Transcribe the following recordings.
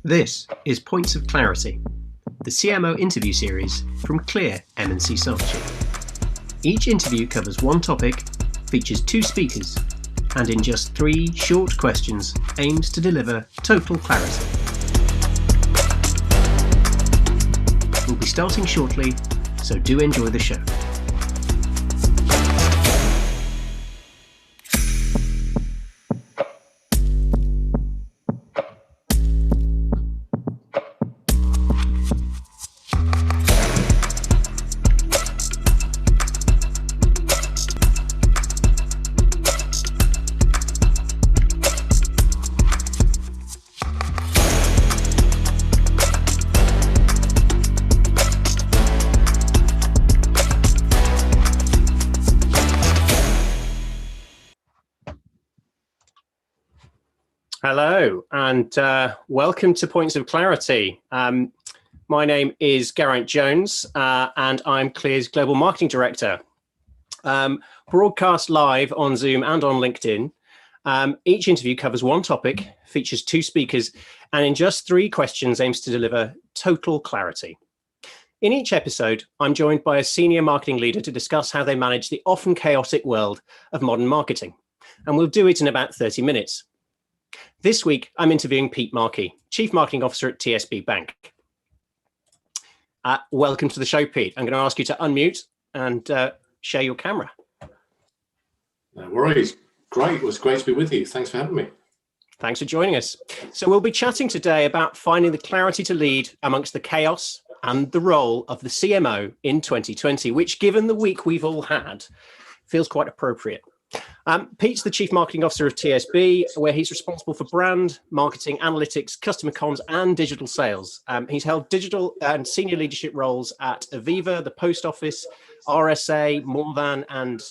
This is Points of Clarity, the CMO interview series from Clear M&C Saatchi. Each interview covers one topic, features two speakers, and in just 3 short questions aims to deliver total clarity. We'll be starting shortly, so do enjoy the show. Hello and welcome to Points of Clarity. My name is Geraint Jones and I'm Clear's Global Marketing Director. Broadcast live on Zoom and on LinkedIn. Each interview covers one topic, features 2 speakers, and in just 3 questions aims to deliver total clarity. In each episode, I'm joined by a senior marketing leader to discuss how they manage the often chaotic world of modern marketing. And we'll do it in about 30 minutes. This week, I'm interviewing Pete Markey, Chief Marketing Officer at TSB Bank. Welcome to the show, Pete. I'm going to ask you to unmute and share your camera. No worries. Great. It was great to be with you. Thanks for having me. Thanks for joining us. So we'll be chatting today about finding the clarity to lead amongst the chaos and the role of the CMO in 2020, which, given the week we've all had, feels quite appropriate. Pete's the Chief Marketing Officer of TSB, where he's responsible for brand, marketing, analytics, customer comms, and digital sales. He's held digital and senior leadership roles at Aviva, the Post Office, RSA, MORE THAN, and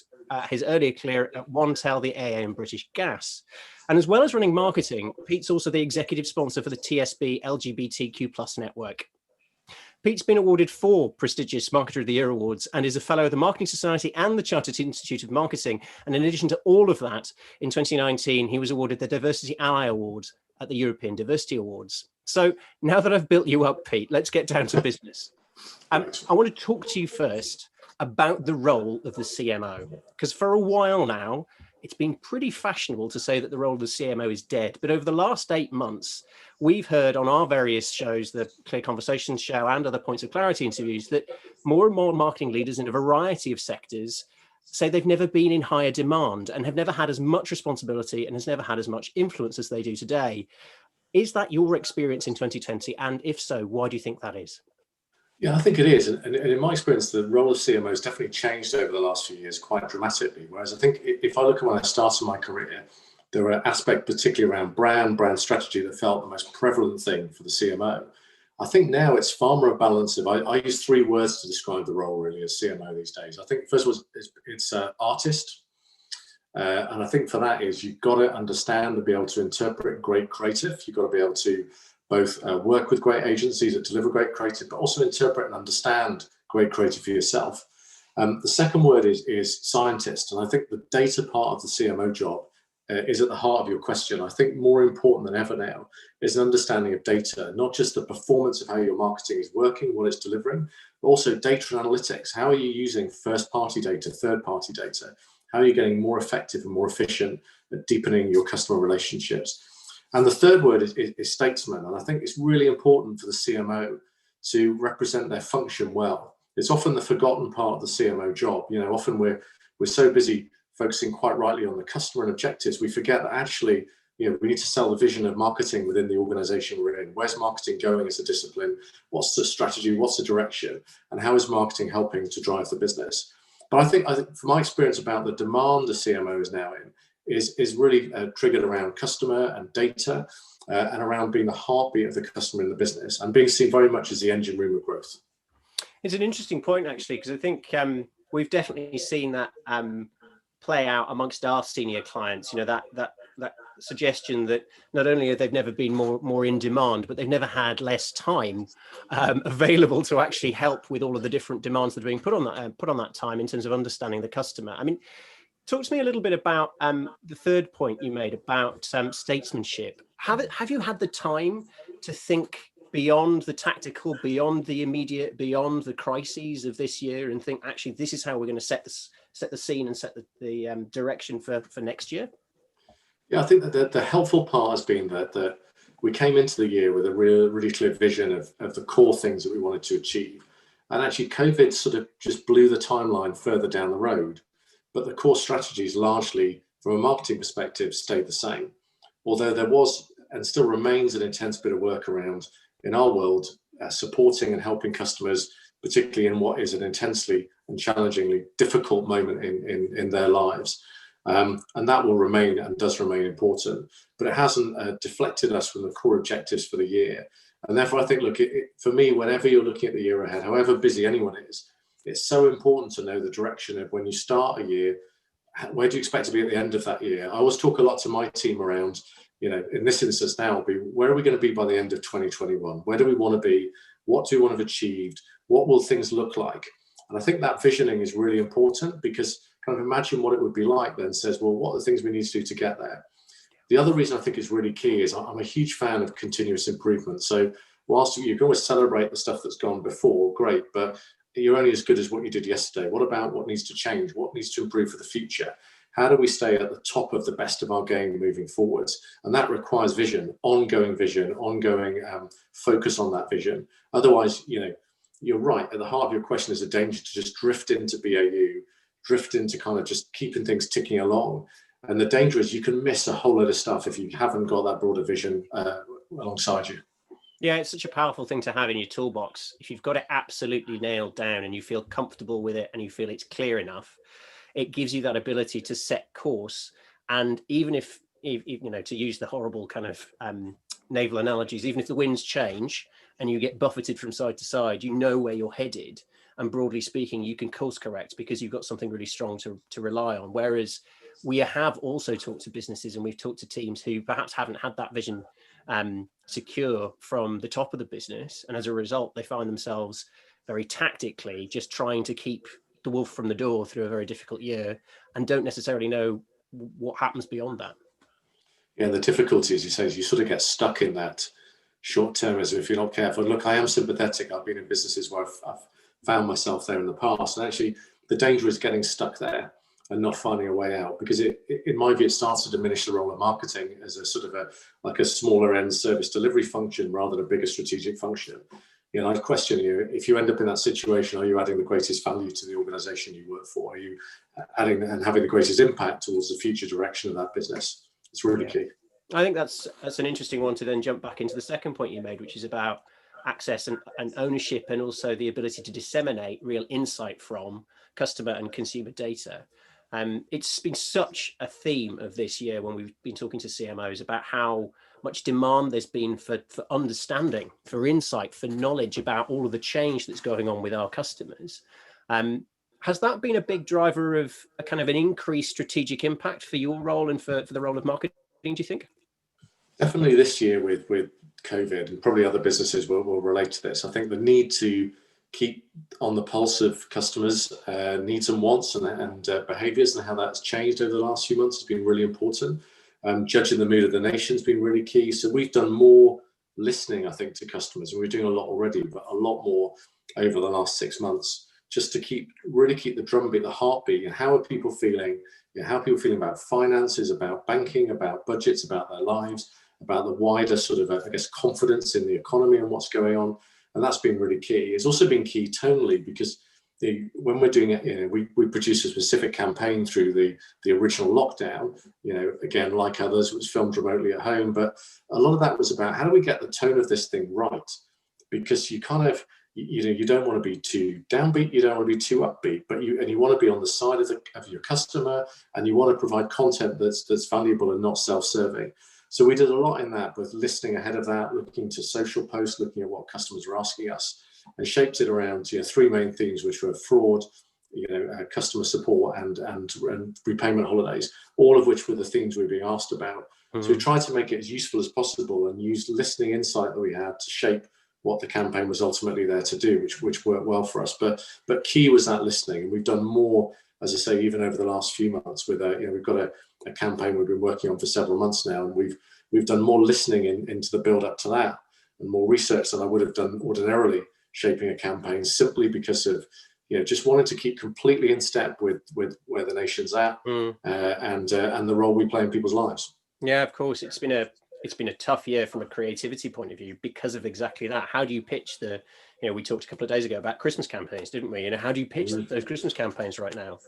his earlier career at Onetel, the AA, and British Gas. And as well as running marketing, Pete's also the executive sponsor for the TSB LGBTQ+ network. Pete's been awarded 4 prestigious Marketer of the Year awards and is a fellow of the Marketing Society and the Chartered Institute of Marketing. And in addition to all of that, in 2019, he was awarded the Diversity Ally Award at the European Diversity Awards. So now that I've built you up, Pete, let's get down to business. I want to talk to you first about the role of the CMO, because for a while now, it's been pretty fashionable to say that the role of the CMO is dead. But over the last 8 months, we've heard on our various shows, the Clear Conversations show and other Points of Clarity interviews, that more and more marketing leaders in a variety of sectors say they've never been in higher demand and have never had as much responsibility and has never had as much influence as they do today. Is that your experience in 2020? And if so, why do you think that is? Yeah, I think it is. And in my experience, the role of CMO has definitely changed over the last few years quite dramatically. Whereas I think if I look at when I started my career, there were aspects, particularly around brand strategy, that felt the most prevalent thing for the CMO. I think now it's far more a balance of, I use 3 words to describe the role really as CMO these days. I think first of all, it's artist. And I think for that is you've got to understand and be able to interpret great creative. You've got to be able to both work with great agencies that deliver great creative, but also interpret and understand great creative for yourself. The second word is scientist. And I think the data part of the CMO job is at the heart of your question. I think more important than ever now is an understanding of data, not just the performance of how your marketing is working, what it's delivering, but also data and analytics. How are you using first-party data, third-party data? How are you getting more effective and more efficient at deepening your customer relationships? And the third word is statesman. And I think it's really important for the CMO to represent their function well. It's often the forgotten part of the CMO job. You know, often we're so busy focusing quite rightly on the customer and objectives, we forget that actually, you know, we need to sell the vision of marketing within the organization we're in. Where's marketing going as a discipline? What's the strategy? What's the direction? And how is marketing helping to drive the business? But I think from my experience about the demand the CMO is now in, is really triggered around customer and data and around being the heartbeat of the customer in the business and being seen very much as the engine room of growth. It's an interesting point, actually, because I think we've definitely seen that play out amongst our senior clients. You know, that suggestion that not only have they never been more in demand, but they've never had less time available to actually help with all of the different demands that are being put on that time in terms of understanding the customer. I mean, Talk to me a little bit about the third point you made about statesmanship. Have you had the time to think beyond the tactical, beyond the immediate, beyond the crises of this year, and think, actually, this is how we're going to set the scene and set the direction for next year? Yeah, I think that the helpful part has been that we came into the year with a really clear vision of the core things that we wanted to achieve. And actually, COVID sort of just blew the timeline further down the road. But the core strategies largely, from a marketing perspective, stayed the same. Although there was and still remains an intense bit of work around in our world, supporting and helping customers, particularly in what is an intensely and challengingly difficult moment in their lives. And that will remain and does remain important, but it hasn't deflected us from the core objectives for the year. And therefore, I think, look, for me, whenever you're looking at the year ahead, however busy anyone is, it's so important to know the direction of when you start a year, where do you expect to be at the end of that year? I always talk a lot to my team around, in this instance now, where are we going to be by the end of 2021? Where do we want to be? What do we want to have achieved? What will things look like? And I think that visioning is really important, because kind of imagine what it would be like then says, well, what are the things we need to do to get there? The other reason I think is really key is I'm a huge fan of continuous improvement. So whilst you can always celebrate the stuff that's gone before, great, but you're only as good as what you did yesterday. What about what needs to change? What needs to improve for the future? How do we stay at the top of the best of our game moving forwards? And that requires vision, ongoing focus on that vision. Otherwise, you're right. At the heart of your question is a danger to just drift into BAU, drift into kind of just keeping things ticking along. And the danger is you can miss a whole load of stuff if you haven't got that broader vision alongside you. Yeah, it's such a powerful thing to have in your toolbox. If you've got it absolutely nailed down and you feel comfortable with it and you feel it's clear enough, it gives you that ability to set course. And even if to use the horrible kind of naval analogies, even if the winds change and you get buffeted from side to side, you know where you're headed. And broadly speaking, you can course correct because you've got something really strong to rely on. Whereas we have also talked to businesses and we've talked to teams who perhaps haven't had that vision secure from the top of the business. And as a result, they find themselves very tactically just trying to keep the wolf from the door through a very difficult year and don't necessarily know what happens beyond that. Yeah, the difficulty, as you say, is you sort of get stuck in that short-termism if you're not careful. Look, I am sympathetic. I've been in businesses where I've found myself there in the past. And actually, the danger is getting stuck there and not finding a way out, because in my view, it starts to diminish the role of marketing as a sort of a smaller end service delivery function rather than a bigger strategic function. I'd question you, if you end up in that situation, are you adding the greatest value to the organization you work for? Are you adding and having the greatest impact towards the future direction of that business? It's really key. I think that's an interesting one to then jump back into the second point you made, which is about access and ownership, and also the ability to disseminate real insight from customer and consumer data. It's been such a theme of this year when we've been talking to CMOs about how much demand there's been for understanding, for insight, for knowledge about all of the change that's going on with our customers. Has that been a big driver of a kind of an increased strategic impact for your role and for the role of marketing, do you think? Definitely this year with COVID, and probably other businesses will relate to this. I think the need to keep on the pulse of customers' needs and wants and behaviours, and how that's changed over the last few months has been really important. Judging the mood of the nation has been really key. So we've done more listening, I think, to customers, and we're doing a lot already, but a lot more over the last 6 months, just to really keep the drumbeat, the heartbeat, and how are people feeling? How are people feeling about finances, about banking, about budgets, about their lives, about the wider sort of, I guess, confidence in the economy and what's going on. And that's been really key. It's also been key tonally, because when we're doing it, we produce a specific campaign through the original lockdown. Again, like others, it was filmed remotely at home, but a lot of that was about how do we get the tone of this thing right? Because you kind of, you don't want to be too downbeat, you don't want to be too upbeat, but you want to be on the side of your customer, and you want to provide content that's valuable and not self-serving. So we did a lot in that, both listening ahead of that, looking to social posts, looking at what customers were asking us, and shaped it around three main themes, which were fraud, customer support, and repayment holidays, all of which were the themes we were being asked about. Mm-hmm. So we tried to make it as useful as possible and use listening insight that we had to shape what the campaign was ultimately there to do, which worked well for us. But key was that listening, and we've done more as I say, even over the last few months, with we've got a campaign we've been working on for several months now, and we've done more listening into the build up to that, and more research than I would have done ordinarily shaping a campaign, simply because of just wanting to keep completely in step with where the nation's at, and the role we play in people's lives. Yeah, of course, it's been a tough year from a creativity point of view because of exactly that. How do you pitch we talked a couple of days ago about Christmas campaigns, didn't we? How do you pitch those Christmas campaigns right now?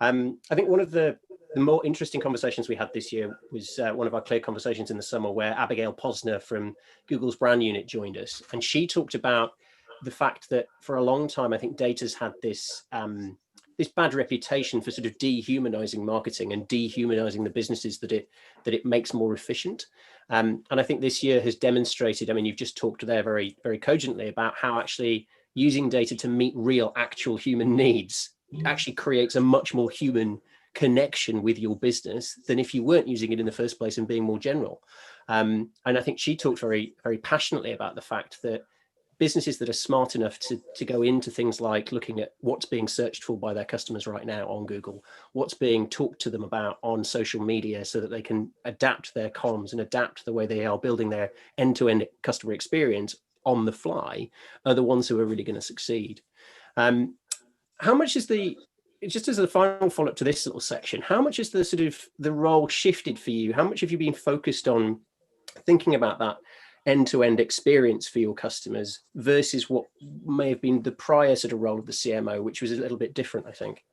I think one of the more interesting conversations we had this year was one of our Clear conversations in the summer, where Abigail Posner from Google's brand unit joined us, and she talked about the fact that for a long time, I think data's had this bad reputation for sort of dehumanizing marketing and dehumanizing the businesses that it makes more efficient. And I think this year has demonstrated, you've just talked there very, very cogently about how actually using data to meet real, actual human needs actually creates a much more human connection with your business than if you weren't using it in the first place and being more general. And I think she talked very, very passionately about the fact that businesses that are smart enough to go into things like looking at what's being searched for by their customers right now on Google, what's being talked to them about on social media, so that they can adapt their comms and adapt the way they are building their end-to-end customer experience on the fly, are the ones who are really going to succeed. How much is just as a final follow-up to this little section, how much is the role shifted for you? How much have you been focused on thinking about that end-to-end experience for your customers versus what may have been the prior sort of role of the CMO, which was a little bit different, I think?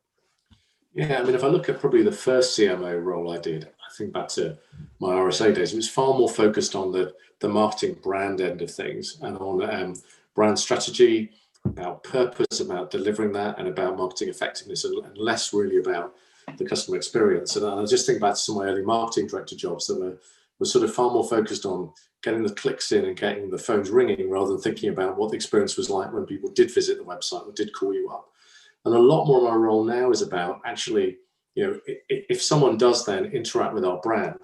Yeah, if I look at probably the first CMO role I did, I think back to my RSA days, it was far more focused on the marketing brand end of things, and on brand strategy, about purpose, about delivering that, and about marketing effectiveness, and less really about the customer experience. And I just think back to some of my early marketing director jobs that were sort of far more focused on getting the clicks in and getting the phones ringing, rather than thinking about what the experience was like when people did visit the website or did call you up. And a lot more of my role now is about actually, if someone does then interact with our brand,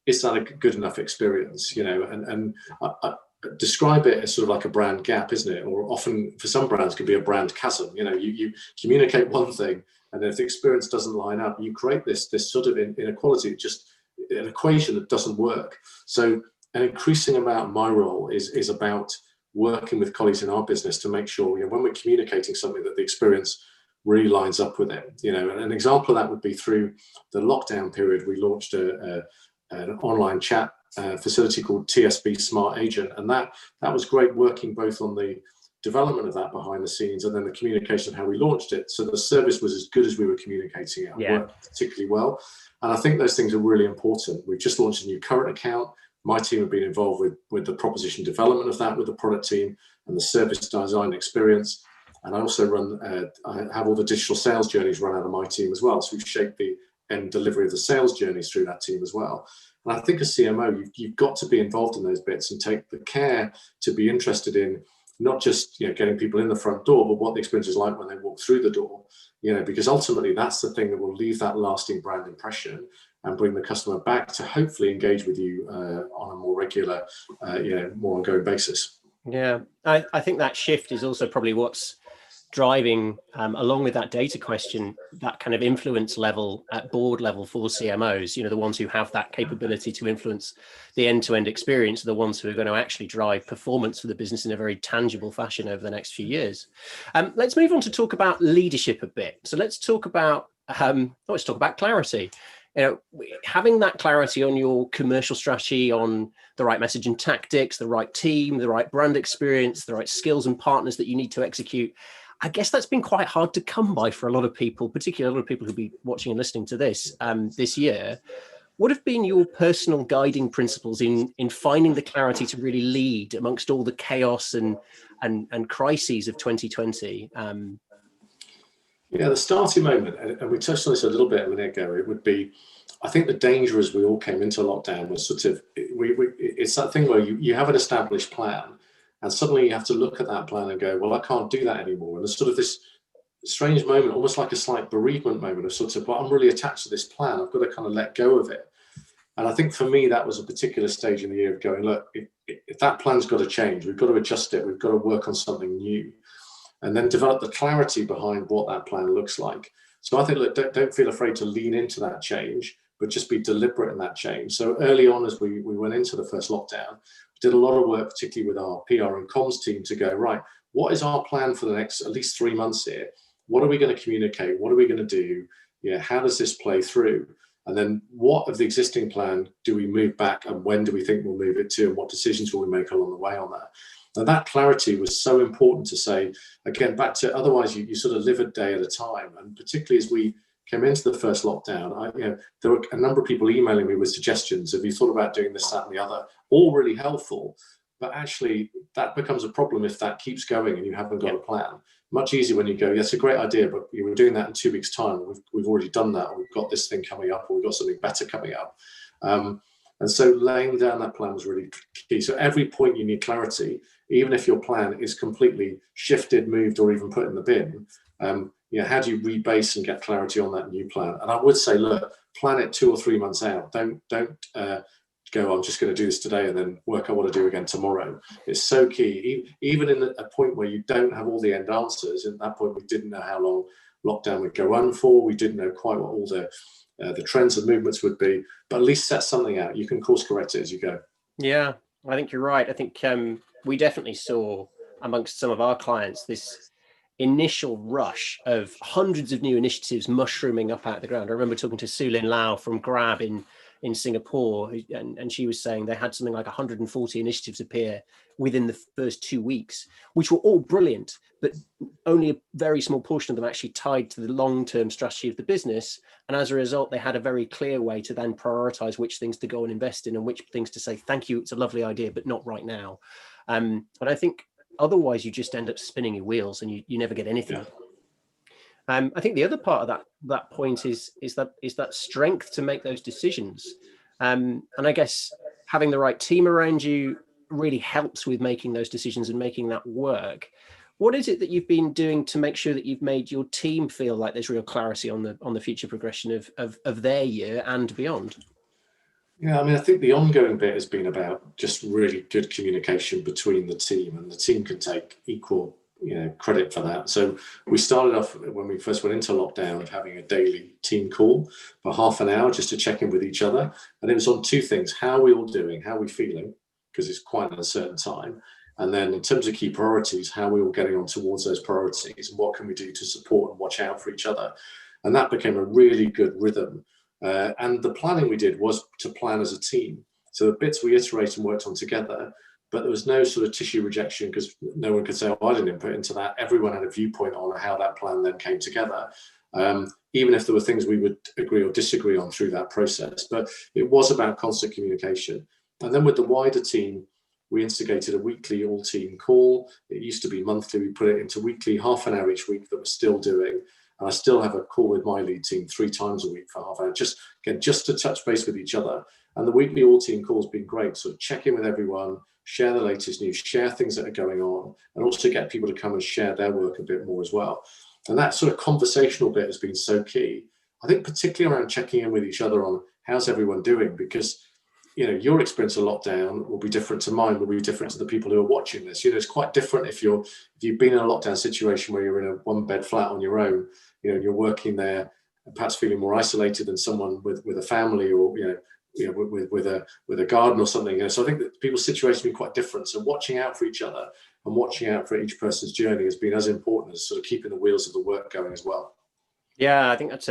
is that a good enough experience? And I describe it as sort of like a brand gap, isn't it? Or often for some brands could be a brand chasm. You communicate one thing, and if the experience doesn't line up, you create this sort of inequality, just an equation that doesn't work. So an increasing amount of my role is about working with colleagues in our business to make sure, when we're communicating something, that the experience really lines up with it. And an example of that would be through the lockdown period. We launched an online chat facility called TSB Smart Agent, and that was great, working both on the development of that behind the scenes and then the communication of how we launched it. So the service was as good as we were communicating it. It worked particularly well. And I think those things are really important. We've just launched a new current account. My team have been involved with the proposition development of that with the product team and the service design experience. And I also I have all the digital sales journeys run out of my team as well. So we've shaped the end delivery of the sales journeys through that team as well. And I think as CMO, you've got to be involved in those bits and take the care to be interested in not just getting people in the front door, but what the experience is like when they walk through the door. Because ultimately that's the thing that will leave that lasting brand impression and bring the customer back to hopefully engage with you on a more regular, more ongoing basis. Yeah, I think that shift is also probably what's driving, along with that data question, that kind of influence level at board level for CMOs. The ones who have that capability to influence the end-to-end experience are the ones who are going to actually drive performance for the business in a very tangible fashion over the next few years. Let's move on to talk about leadership a bit. So let's talk about clarity. Having that clarity on your commercial strategy, on the right message and tactics, the right team, the right brand experience, the right skills and partners that you need to execute. I guess that's been quite hard to come by for a lot of people, particularly a lot of people who'll be watching and listening to this this year. What have been your personal guiding principles in finding the clarity to really lead amongst all the chaos and crises of 2020? The starting moment, and we touched on this a little bit a minute ago, it would be, I think the danger as we all came into lockdown was sort of, it's that thing where you have an established plan, and suddenly you have to look at that plan and go, well, I can't do that anymore. And there's sort of this strange moment, almost like a slight bereavement moment of sort of, well, I'm really attached to this plan. I've got to kind of let go of it. And I think for me, that was a particular stage in the year of going, look, if that plan's got to change, we've got to adjust it. We've got to work on something new, and then develop the clarity behind what that plan looks like. So I think, look, don't feel afraid to lean into that change, but just be deliberate in that change. So early on, as we went into the first lockdown, we did a lot of work, particularly with our PR and comms team, to go, right, what is our plan for the next at least 3 months here? What are we going to communicate? What are we going to do? Yeah, how does this play through? And then what of the existing plan do we move back, and when do we think we'll move it to, and what decisions will we make along the way on that? And that clarity was so important to say, again, back to, otherwise you sort of live a day at a time. And particularly as we came into the first lockdown, there were a number of people emailing me with suggestions. Have you thought about doing this, that, and the other? All really helpful. But actually, that becomes a problem if that keeps going and you haven't got a plan. Much easier when you go, that's a great idea, but you were doing that in 2 weeks' time. We've already done that, or we've got this thing coming up, or we've got something better coming up. And so laying down that plan was really key. So every point you need clarity, even if your plan is completely shifted, moved, or even put in the bin. How do you rebase and get clarity on that new plan? And I would say, look, plan it 2 or 3 months out. Don't go, I'm just going to do this today and then work out what to do again tomorrow. It's so key. Even in a point where you don't have all the end answers, at that point we didn't know how long lockdown would go on for. We didn't know quite what all the trends and movements would be, but at least set something out. You can course correct it as you go. Yeah, I think you're right. I think we definitely saw amongst some of our clients this initial rush of hundreds of new initiatives mushrooming up out of the ground. I remember talking to Sulin Lau from Grab in Singapore, and she was saying they had something like 140 initiatives appear within the first 2 weeks, which were all brilliant, but only a very small portion of them actually tied to the long-term strategy of the business. And as a result, they had a very clear way to then prioritize which things to go and invest in and which things to say, thank you, it's a lovely idea, but not right now. And I think otherwise you just end up spinning your wheels and you never get anything. I think the other part of that point is that strength to make those decisions. And I guess having the right team around you really helps with making those decisions and making that work. What is it that you've been doing to make sure that you've made your team feel like there's real clarity on the future progression of their year and beyond? Yeah, I mean, I think the ongoing bit has been about just really good communication between the team, and the team can take equal credit for that. So we started off when we first went into lockdown of having a daily team call for half an hour just to check in with each other. And it was on two things: how are we all doing, how are we feeling, because it's quite an uncertain time. And then in terms of key priorities, how are we all getting on towards those priorities, and what can we do to support and watch out for each other? And that became a really good rhythm. And the planning we did was to plan as a team. So the bits we iterated and worked on together, but there was no sort of tissue rejection because no one could say, oh, I didn't input into that. Everyone had a viewpoint on how that plan then came together, even if there were things we would agree or disagree on through that process. But it was about constant communication. And then with the wider team, we instigated a weekly all-team call. It used to be monthly. We put it into weekly, half an hour each week, that we're still doing. And I still have a call with my lead team 3 times a week for half an hour, just to touch base with each other. And the weekly all-team call has been great. So check in with everyone, share the latest news, share things that are going on, and also get people to come and share their work a bit more as well. And that sort of conversational bit has been so key. I think particularly around checking in with each other on how's everyone doing, because your experience of lockdown will be different to mine, will be different to the people who are watching this. It's quite different if you've been in a lockdown situation where you're in a 1-bed flat on your own, you're working there, perhaps feeling more isolated than someone with a family, or with a garden or something. So I think that people's situation has been quite different. So watching out for each other and watching out for each person's journey has been as important as sort of keeping the wheels of the work going as well. Yeah, I think it's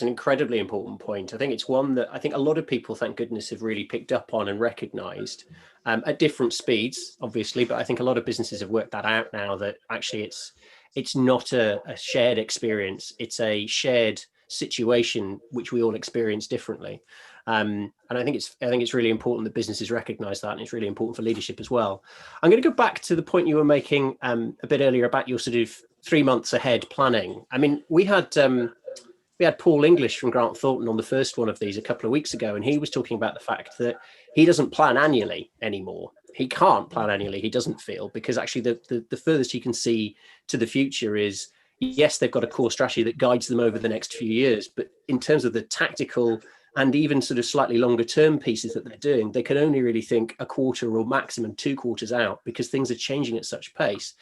an incredibly important point. I think it's one that I think a lot of people, thank goodness, have really picked up on and recognized at different speeds, obviously. But I think a lot of businesses have worked that out now, that actually it's not a shared experience. It's a shared situation which we all experience differently. And I think it's really important that businesses recognize that, and it's really important for leadership as well. I'm going to go back to the point you were making a bit earlier about your sort of 3 months ahead planning. I mean, we had Paul English from Grant Thornton on the first one of these a couple of weeks ago, and he was talking about the fact that he doesn't plan annually anymore. He can't plan annually, he doesn't feel, because actually the furthest he can see to the future is, yes, they've got a core strategy that guides them over the next few years, but in terms of the tactical and even sort of slightly longer term pieces that they're doing, they can only really think a quarter or maximum 2 quarters out, because things are changing at such pace.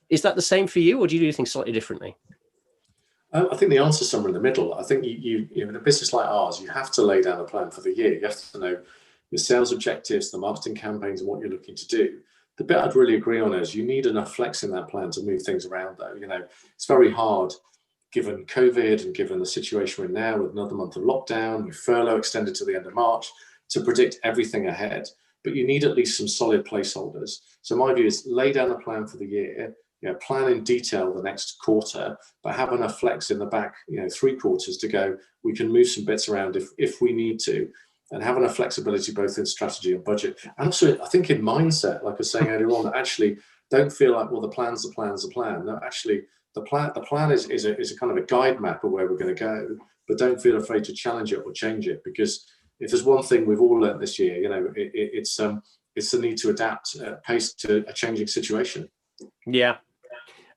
Is that the same for you, or do you do things slightly differently? I think the answer is somewhere in the middle. I think you know, in a business like ours, you have to lay down a plan for the year. You have to know your sales objectives, the marketing campaigns, and what you're looking to do. The bit I'd really agree on is you need enough flex in that plan to move things around, though. You know, it's very hard given COVID and given the situation we're in now with another month of lockdown, with furlough extended to the end of March, to predict everything ahead. But you need at least some solid placeholders. So my view is lay down a plan for the year, you know, plan in detail the next quarter, but have enough flex in the back, you know, 3 quarters to go. We can move some bits around if we need to, and have enough flexibility both in strategy and budget. And also, I think in mindset, like I was saying earlier on, that actually don't feel like, well, the plan's the plan's the plan. No, actually, the plan is a kind of a guide map of where we're going to go, but don't feel afraid to challenge it or change it, because if there's one thing we've all learned this year, you know, it's the need to adapt pace to a changing situation. Yeah.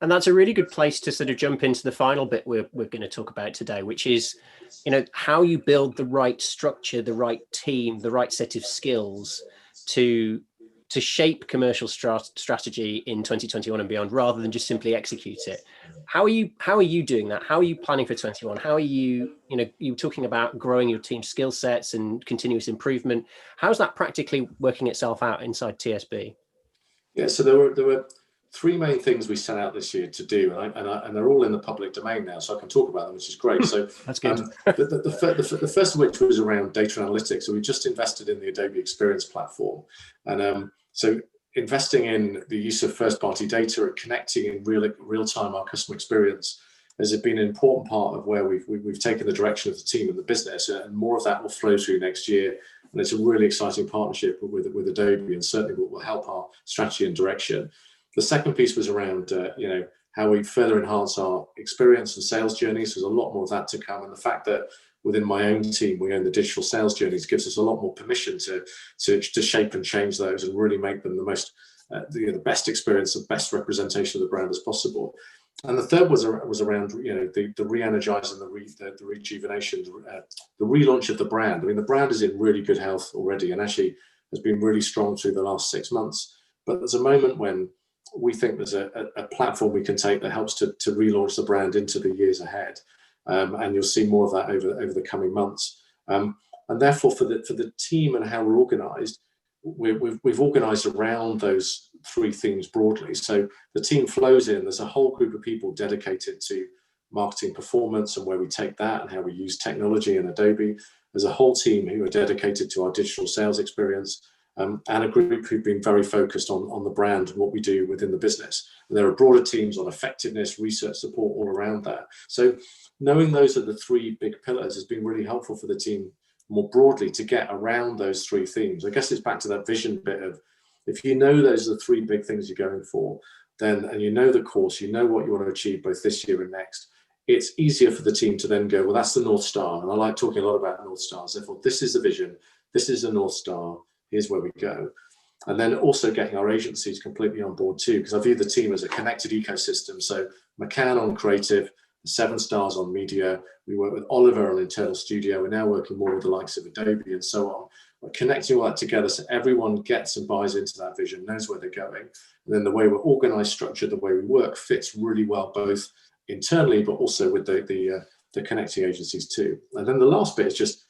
And that's a really good place to sort of jump into the final bit we're going to talk about today, which is, you know, how you build the right structure, the right team, the right set of skills to shape commercial strategy in 2021 and beyond, rather than just simply execute it. How are you doing that? How are you planning for 21? How are you, you know, you're talking about growing your team skill sets and continuous improvement. How's that practically working itself out inside TSB? Yeah, so there were 3 main things we set out this year to do, and they're all in the public domain now, so I can talk about them, which is great. So that's good. The first of which was around data analytics. So we just invested in the Adobe Experience platform, and so investing in the use of first-party data and connecting in real time our customer experience has been an important part of where we've taken the direction of the team and the business, and more of that will flow through next year. And it's a really exciting partnership with Adobe, and certainly will help our strategy and direction. The second piece was around you know, how we further enhance our experience and sales journeys. There's a lot more of that to come, and the fact that within my own team we own the digital sales journeys gives us a lot more permission to shape and change those and really make them the most the best experience, the best representation of the brand as possible. And the third was around, you know, the re-energize and the rejuvenation, the relaunch of the brand. I mean, the brand is in really good health already, and actually has been really strong through the last 6 months. But there's a moment when we think there's a platform we can take that helps to relaunch the brand into the years ahead, and you'll see more of that over the coming months. And therefore, for the team and how we're organised, we've organised around those 3 things broadly. So the team flows in. There's a whole group of people dedicated to marketing performance and where we take that and how we use technology and Adobe. There's a whole team who are dedicated to our digital sales experience. And a group who've been very focused on the brand and what we do within the business. And there are broader teams on effectiveness, research support all around that. So knowing those are the 3 big pillars has been really helpful for the team more broadly to get around those 3 themes. I guess it's back to that vision bit of, if you know those are the 3 big things you're going for, then, and you know the course, you know what you want to achieve both this year and next, it's easier for the team to then go, well, that's the North Star. And I like talking a lot about North Stars. Therefore, this is the vision, this is the North Star, here's where we go. And then also getting our agencies completely on board too, because I view the team as a connected ecosystem. So McCann on creative, 7 Stars on media, we work with Oliver on internal studio, we're now working more with the likes of Adobe and so on. We're connecting all that together so everyone gets and buys into that vision, knows where they're going. And then the way we're organised, structured, the way we work fits really well, both internally, but also with the connecting agencies too. And then the last bit is just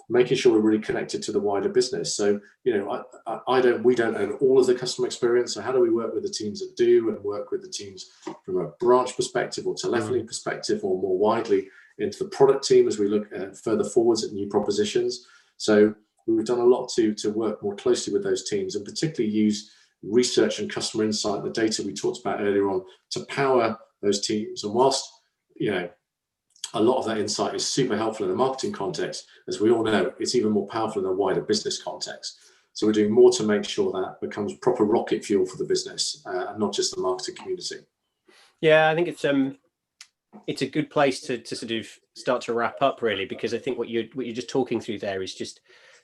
making sure we're really connected to the wider business. So, you know, we don't own all of the customer experience. So how do we work with the teams that do, and work with the teams from a branch perspective or telephony perspective, or more widely into the product team as we look further forwards at new propositions. So we've done a lot to work more closely with those teams, and particularly use research and customer insight, the data we talked about earlier on, to power those teams. And whilst, you know, a lot of that insight is super helpful in the marketing context, as we all know, it's even more powerful in a wider business context. So we're doing more to make sure that becomes proper rocket fuel for the business, and not just the marketing community. Yeah, I think it's a good place to sort of start to wrap up, really, because I think what you're just talking through there is just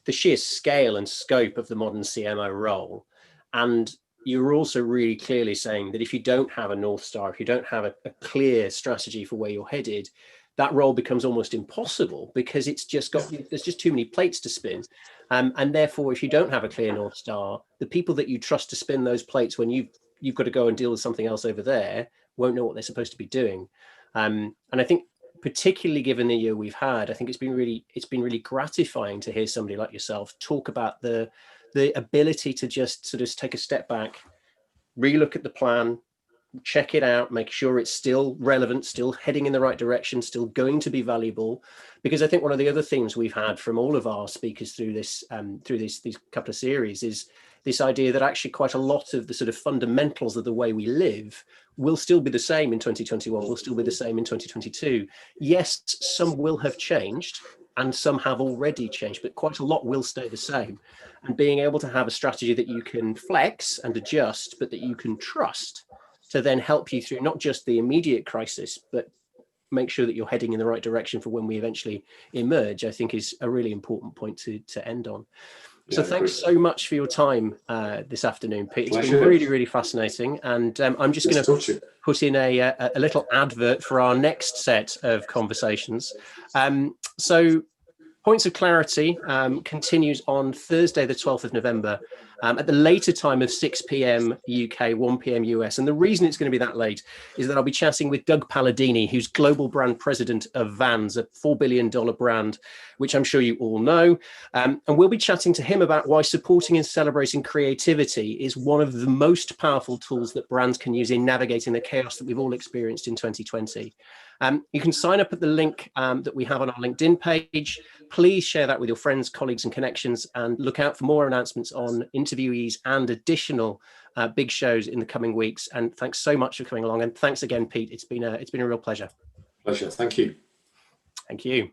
the sheer scale and scope of the modern CMO role. And you're also really clearly saying that if you don't have a North Star, if you don't have a clear strategy for where you're headed, that role becomes almost impossible, because there's just too many plates to spin. And therefore, if you don't have a clear North Star, the people that you trust to spin those plates when you've got to go and deal with something else over there won't know what they're supposed to be doing. And I think particularly given the year we've had, I think it's been really gratifying to hear somebody like yourself talk about the ability to just sort of take a step back, relook at the plan, check it out, make sure it's still relevant, still heading in the right direction, still going to be valuable. Because I think one of the other themes we've had from all of our speakers through this these couple of series is this idea that actually quite a lot of the sort of fundamentals of the way we live will still be the same in 2021, will still be the same in 2022. Yes, some will have changed and some have already changed, but quite a lot will stay the same. And being able to have a strategy that you can flex and adjust, but that you can trust to then help you through not just the immediate crisis, but make sure that you're heading in the right direction for when we eventually emerge, I think is a really important point to end on. So thanks so much for your time this afternoon, Pete. It's been really, really fascinating. And I'm just going to put in a little advert for our next set of conversations. So Points of Clarity continues on Thursday, the 12th of November, at the later time of 6 p.m. UK, 1 p.m. US. And the reason it's going to be that late is that I'll be chatting with Doug Palladini, who's Global Brand President of Vans, a $4 billion brand, which I'm sure you all know. And we'll be chatting to him about why supporting and celebrating creativity is one of the most powerful tools that brands can use in navigating the chaos that we've all experienced in 2020. You can sign up at the link that we have on our LinkedIn page. Please share that with your friends, colleagues, and connections, and look out for more announcements on interviewees and additional big shows in the coming weeks. And thanks so much for coming along. And thanks again, Pete. It's been a real pleasure. Pleasure. Thank you. Thank you.